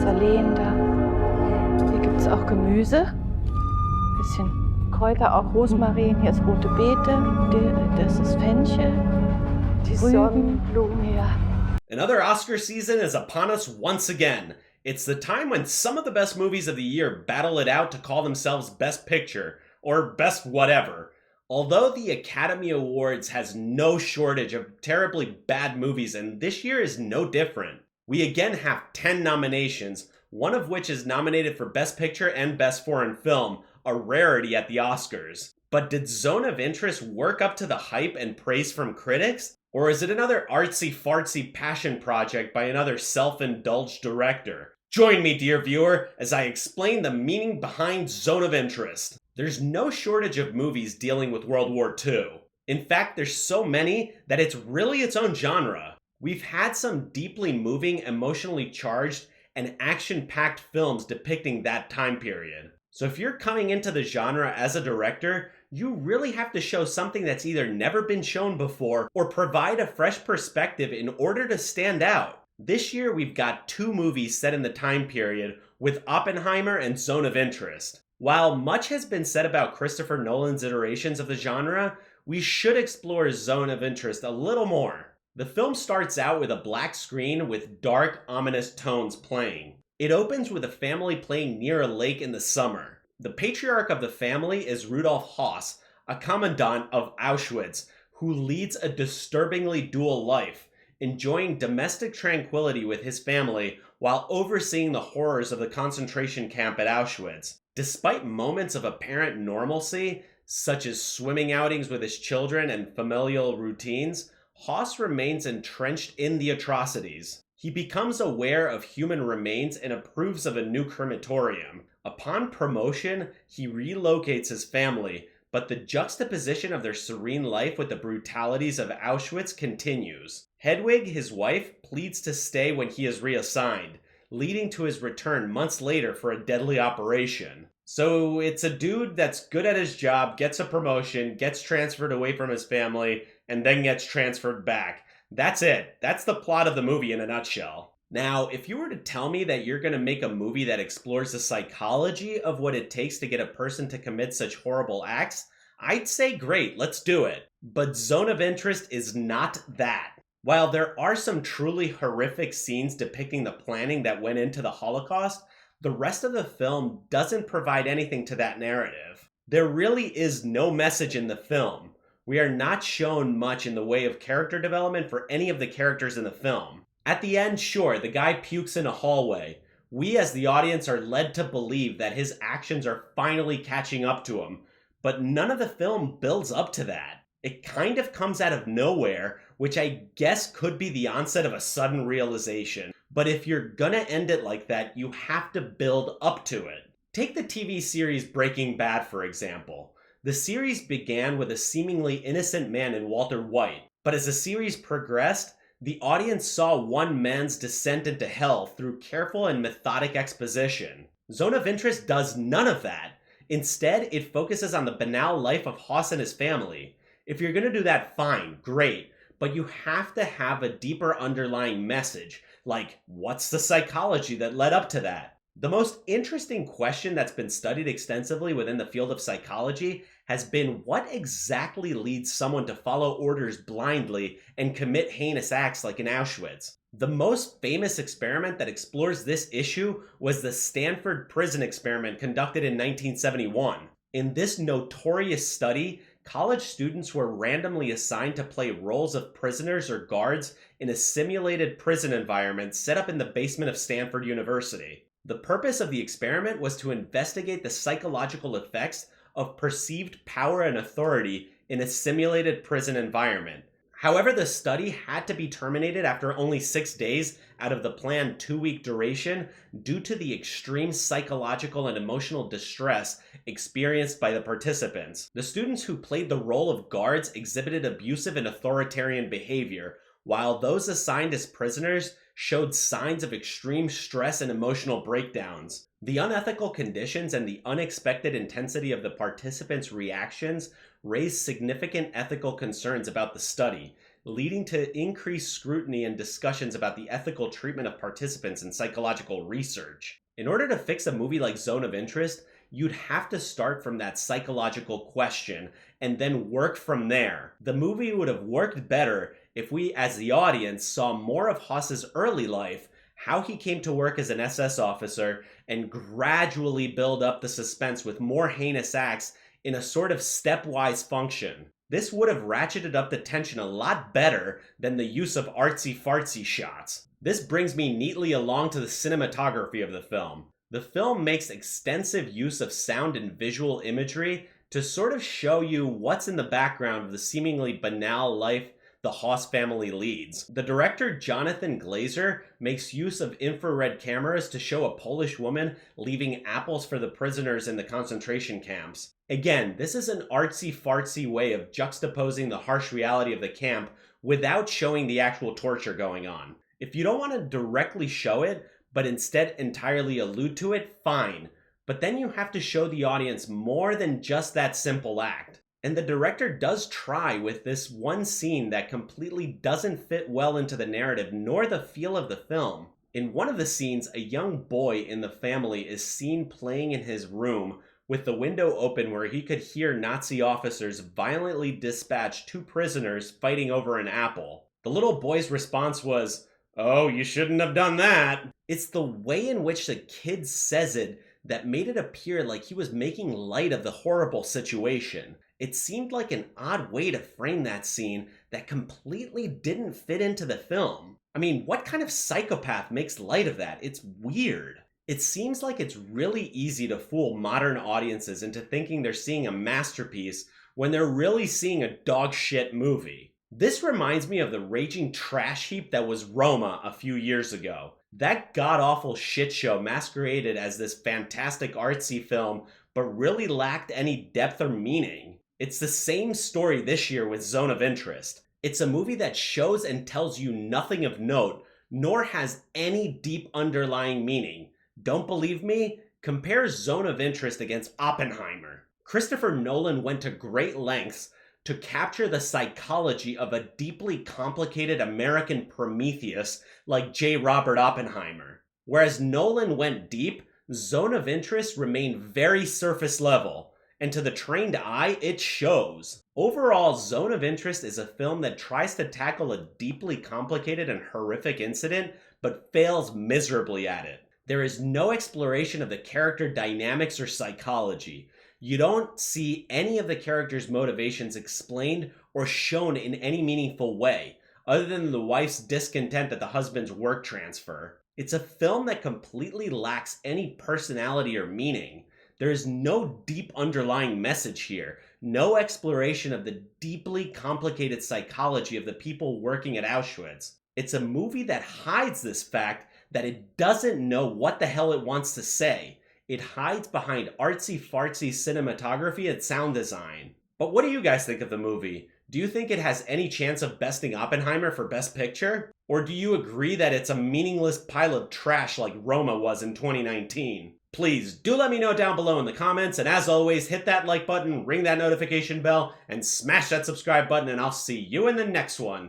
Saleen da. Hier gibt es auch Gemüse. Bisschen Kräuter, auch Rosmarin. Hier ist rote Beete. Das ist Fenchel. Die Sonnenblumen, ja. Another Oscar season is upon us once again. It's the time when some of the best movies of the year battle it out to call themselves Best Picture, or Best Whatever. Although the Academy Awards has no shortage of terribly bad movies, and this year is no different. We again have 10 nominations, one of which is nominated for Best Picture and Best Foreign Film, a rarity at the Oscars. But did Zone of Interest work up to the hype and praise from critics? Or is it another artsy fartsy passion project by another self-indulged director? Join me, dear viewer, as I explain the meaning behind Zone of Interest. There's no shortage of movies dealing with World War II. In fact, there's so many that it's really its own genre. We've had some deeply moving, emotionally charged, and action-packed films depicting that time period. So if you're coming into the genre as a director, you really have to show something that's either never been shown before or provide a fresh perspective in order to stand out. This year we've got 2 movies set in the time period with Oppenheimer and Zone of Interest. While much has been said about Christopher Nolan's iterations of the genre, we should explore Zone of Interest a little more. The film starts out with a black screen with dark, ominous tones playing. It opens with a family playing near a lake in the summer. The patriarch of the family is Rudolf Höss, a commandant of Auschwitz, who leads a disturbingly dual life, enjoying domestic tranquility with his family while overseeing the horrors of the concentration camp at Auschwitz. Despite moments of apparent normalcy, such as swimming outings with his children and familial routines, Höss remains entrenched in the atrocities. He becomes aware of human remains and approves of a new crematorium. Upon promotion, he relocates his family, but the juxtaposition of their serene life with the brutalities of Auschwitz continues. Hedwig, his wife, pleads to stay when he is reassigned, leading to his return months later for a deadly operation. So it's a dude that's good at his job, gets a promotion, gets transferred away from his family, and then gets transferred back. That's it. That's the plot of the movie in a nutshell. Now, if you were to tell me that you're going to make a movie that explores the psychology of what it takes to get a person to commit such horrible acts, I'd say great, let's do it. But Zone of Interest is not that. While there are some truly horrific scenes depicting the planning that went into the Holocaust, the rest of the film doesn't provide anything to that narrative. There really is no message in the film. We are not shown much in the way of character development for any of the characters in the film. At the end, sure, the guy pukes in a hallway. We as the audience are led to believe that his actions are finally catching up to him, but none of the film builds up to that. It kind of comes out of nowhere, which I guess could be the onset of a sudden realization. But if you're gonna end it like that, you have to build up to it. Take the TV series Breaking Bad, for example. The series began with a seemingly innocent man in Walter White, but as the series progressed, the audience saw one man's descent into hell through careful and methodic exposition. Zone of Interest does none of that. Instead, it focuses on the banal life of Höss and his family. If you're gonna do that, fine, great, but you have to have a deeper underlying message, like what's the psychology that led up to that? The most interesting question that's been studied extensively within the field of psychology has been what exactly leads someone to follow orders blindly and commit heinous acts like in Auschwitz. The most famous experiment that explores this issue was the Stanford Prison Experiment conducted in 1971. In this notorious study, college students were randomly assigned to play roles of prisoners or guards in a simulated prison environment set up in the basement of Stanford University. The purpose of the experiment was to investigate the psychological effects of perceived power and authority in a simulated prison environment. However, the study had to be terminated after only 6 days out of the planned 2-week duration due to the extreme psychological and emotional distress experienced by the participants. The students who played the role of guards exhibited abusive and authoritarian behavior, while those assigned as prisoners showed signs of extreme stress and emotional breakdowns. The unethical conditions and the unexpected intensity of the participants' reactions raised significant ethical concerns about the study, leading to increased scrutiny and discussions about the ethical treatment of participants in psychological research. In order to fix a movie like Zone of Interest, you'd have to start from that psychological question and then work from there. The movie would have worked better if we, as the audience, saw more of Haas's early life, how he came to work as an SS officer, and gradually build up the suspense with more heinous acts in a sort of stepwise function. This would have ratcheted up the tension a lot better than the use of artsy fartsy shots. This brings me neatly along to the cinematography of the film. The film makes extensive use of sound and visual imagery to sort of show you what's in the background of the seemingly banal life the Haas family leads. The director Jonathan Glazer makes use of infrared cameras to show a Polish woman leaving apples for the prisoners in the concentration camps. Again, this is an artsy-fartsy way of juxtaposing the harsh reality of the camp without showing the actual torture going on. If you don't want to directly show it, but instead entirely allude to it, fine. But then you have to show the audience more than just that simple act. And the director does try with this one scene that completely doesn't fit well into the narrative nor the feel of the film. In one of the scenes, a young boy in the family is seen playing in his room with the window open where he could hear Nazi officers violently dispatch two prisoners fighting over an apple. The little boy's response was, "Oh, you shouldn't have done that." It's the way in which the kid says it that made it appear like he was making light of the horrible situation. It seemed like an odd way to frame that scene that completely didn't fit into the film. I mean, what kind of psychopath makes light of that? It's weird. It seems like it's really easy to fool modern audiences into thinking they're seeing a masterpiece when they're really seeing a dog shit movie. This reminds me of the raging trash heap that was Roma a few years ago. That god-awful shit show masqueraded as this fantastic artsy film, but really lacked any depth or meaning. It's the same story this year with Zone of Interest. It's a movie that shows and tells you nothing of note, nor has any deep underlying meaning. Don't believe me? Compare Zone of Interest against Oppenheimer. Christopher Nolan went to great lengths to capture the psychology of a deeply complicated American Prometheus like J. Robert Oppenheimer. Whereas Nolan went deep, Zone of Interest remained very surface level, and to the trained eye, it shows. Overall, Zone of Interest is a film that tries to tackle a deeply complicated and horrific incident, but fails miserably at it. There is no exploration of the character dynamics or psychology. You don't see any of the characters' motivations explained or shown in any meaningful way, other than the wife's discontent at the husband's work transfer. It's a film that completely lacks any personality or meaning. There is no deep underlying message here, no exploration of the deeply complicated psychology of the people working at Auschwitz. It's a movie that hides this fact that it doesn't know what the hell it wants to say. It hides behind artsy-fartsy cinematography and sound design. But what do you guys think of the movie? Do you think it has any chance of besting Oppenheimer for Best Picture? Or do you agree that it's a meaningless pile of trash like Roma was in 2019? Please do let me know down below in the comments, and as always, hit that like button, ring that notification bell, and smash that subscribe button, and I'll see you in the next one.